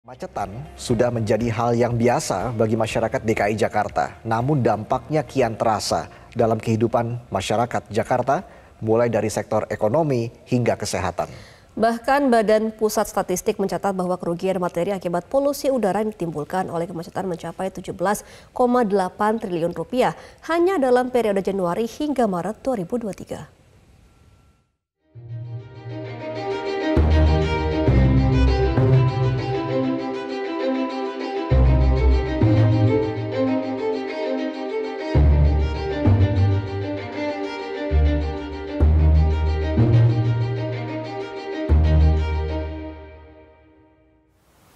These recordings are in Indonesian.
Kemacetan sudah menjadi hal yang biasa bagi masyarakat DKI Jakarta. Namun dampaknya kian terasa dalam kehidupan masyarakat Jakarta, mulai dari sektor ekonomi hingga kesehatan. Bahkan Badan Pusat Statistik mencatat bahwa kerugian materi akibat polusi udara yang ditimbulkan oleh kemacetan mencapai 17,8 triliun rupiah hanya dalam periode Januari hingga Maret 2023.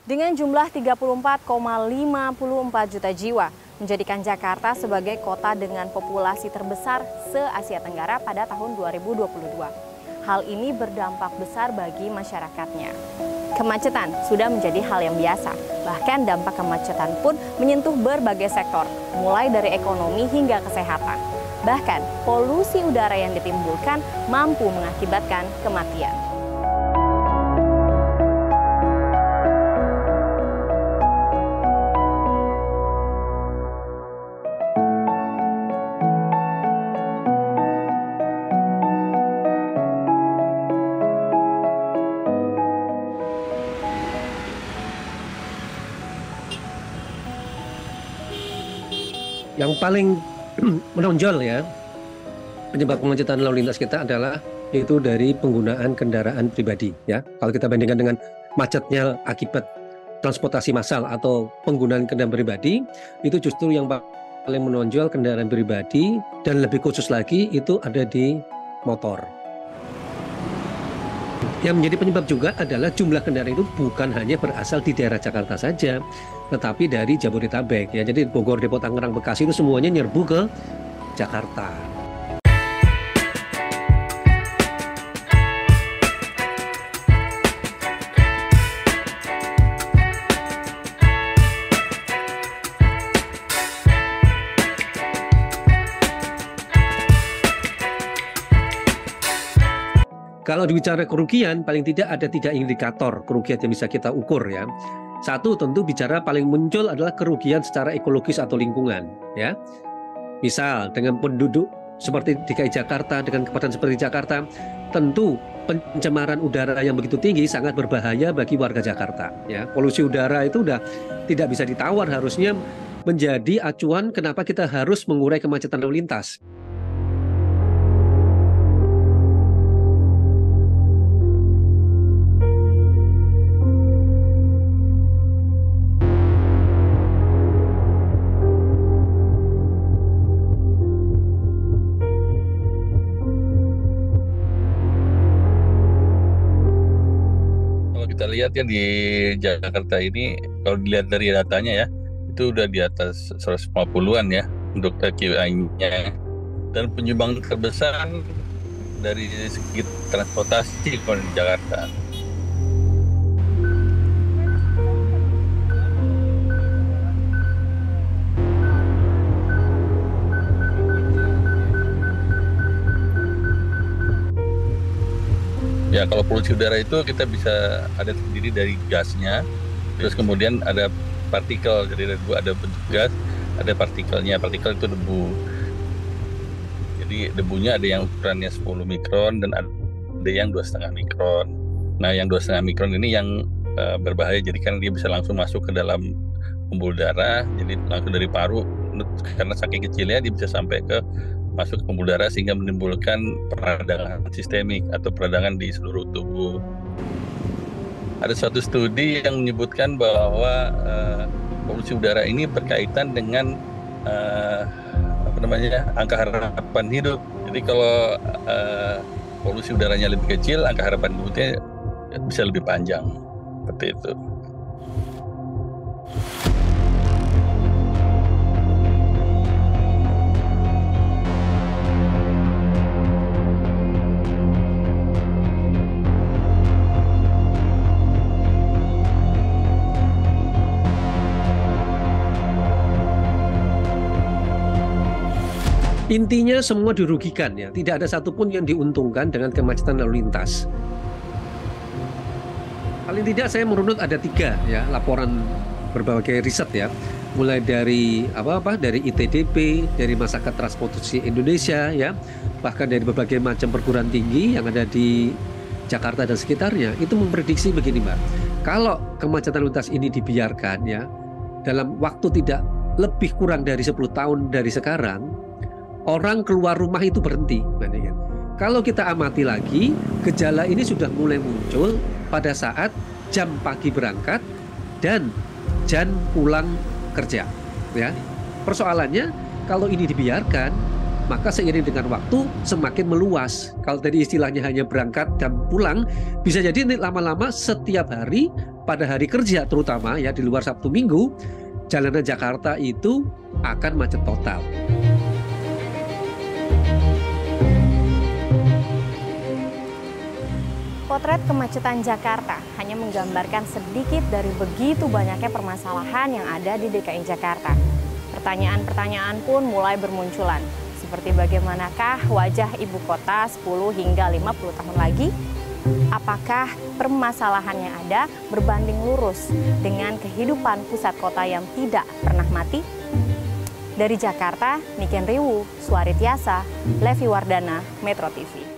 Dengan jumlah 34,54 juta jiwa, menjadikan Jakarta sebagai kota dengan populasi terbesar se-Asia Tenggara pada tahun 2022. Hal ini berdampak besar bagi masyarakatnya. Kemacetan sudah menjadi hal yang biasa, bahkan dampak kemacetan pun menyentuh berbagai sektor, mulai dari ekonomi hingga kesehatan. Bahkan polusi udara yang ditimbulkan mampu mengakibatkan kematian. Yang paling menonjol ya penyebab kemacetan lalu lintas kita adalah itu dari penggunaan kendaraan pribadi ya. Kalau kita bandingkan dengan macetnya akibat transportasi massal atau penggunaan kendaraan pribadi, itu justru yang paling menonjol kendaraan pribadi, dan lebih khusus lagi itu ada di motor. Yang menjadi penyebab juga adalah jumlah kendaraan itu bukan hanya berasal di daerah Jakarta saja, tetapi dari Jabodetabek ya. Jadi Bogor, Depok, Tangerang, Bekasi itu semuanya nyerbu ke Jakarta. Kalau dibicara kerugian, paling tidak ada 3 indikator kerugian yang bisa kita ukur ya. Satu, tentu bicara paling muncul adalah kerugian secara ekologis atau lingkungan ya. Misal dengan penduduk seperti DKI Jakarta, dengan kepadatan seperti Jakarta, tentu pencemaran udara yang begitu tinggi sangat berbahaya bagi warga Jakarta ya. Polusi udara itu udah tidak bisa ditawar, harusnya menjadi acuan kenapa kita harus mengurai kemacetan lalu lintas. Kita lihat ya di Jakarta ini, kalau dilihat dari datanya ya, itu udah di atas 150-an ya untuk AQI-nya. Dan penyumbang terbesar dari segi transportasi kalau di Jakarta. Ya, kalau polusi udara itu kita bisa ada terdiri dari gasnya, terus kemudian ada partikel, jadi ada bentuk gas, ada partikelnya. Partikel itu debu. Jadi debunya ada yang ukurannya 10 mikron dan ada yang 2,5 mikron. Nah, yang 2,5 mikron ini yang berbahaya, jadi kan dia bisa langsung masuk ke dalam pembuluh darah, jadi langsung dari paru, karena saking kecilnya dia bisa sampai ke masuk ke pembuluh darah sehingga menimbulkan peradangan sistemik atau peradangan di seluruh tubuh. Ada suatu studi yang menyebutkan bahwa polusi udara ini berkaitan dengan angka harapan hidup. Jadi kalau polusi udaranya lebih kecil, angka harapan hidupnya bisa lebih panjang. Seperti itu. Intinya semua dirugikan ya, tidak ada satupun yang diuntungkan dengan kemacetan lalu lintas. Paling tidak saya merunut ada 3 ya laporan berbagai riset ya, mulai dari dari ITDP, dari Masyarakat Transportasi Indonesia ya, bahkan dari berbagai macam perguruan tinggi yang ada di Jakarta dan sekitarnya, itu memprediksi begini Mbak, kalau kemacetan lalu lintas ini dibiarkan ya, dalam waktu tidak lebih kurang dari 10 tahun dari sekarang, orang keluar rumah itu berhenti. Kalau kita amati lagi, gejala ini sudah mulai muncul pada saat jam pagi berangkat dan jam pulang kerja. Ya, persoalannya kalau ini dibiarkan, maka seiring dengan waktu semakin meluas. Kalau tadi istilahnya hanya berangkat dan pulang, bisa jadi lama-lama setiap hari pada hari kerja terutama ya di luar Sabtu Minggu, jalanan Jakarta itu akan macet total. Potret kemacetan Jakarta hanya menggambarkan sedikit dari begitu banyaknya permasalahan yang ada di DKI Jakarta. Pertanyaan-pertanyaan pun mulai bermunculan, seperti bagaimanakah wajah ibu kota 10 hingga 50 tahun lagi? Apakah permasalahan yang ada berbanding lurus dengan kehidupan pusat kota yang tidak pernah mati? Dari Jakarta, Niken Riwu, Suari Tiasa, Levi Wardana, Metro TV.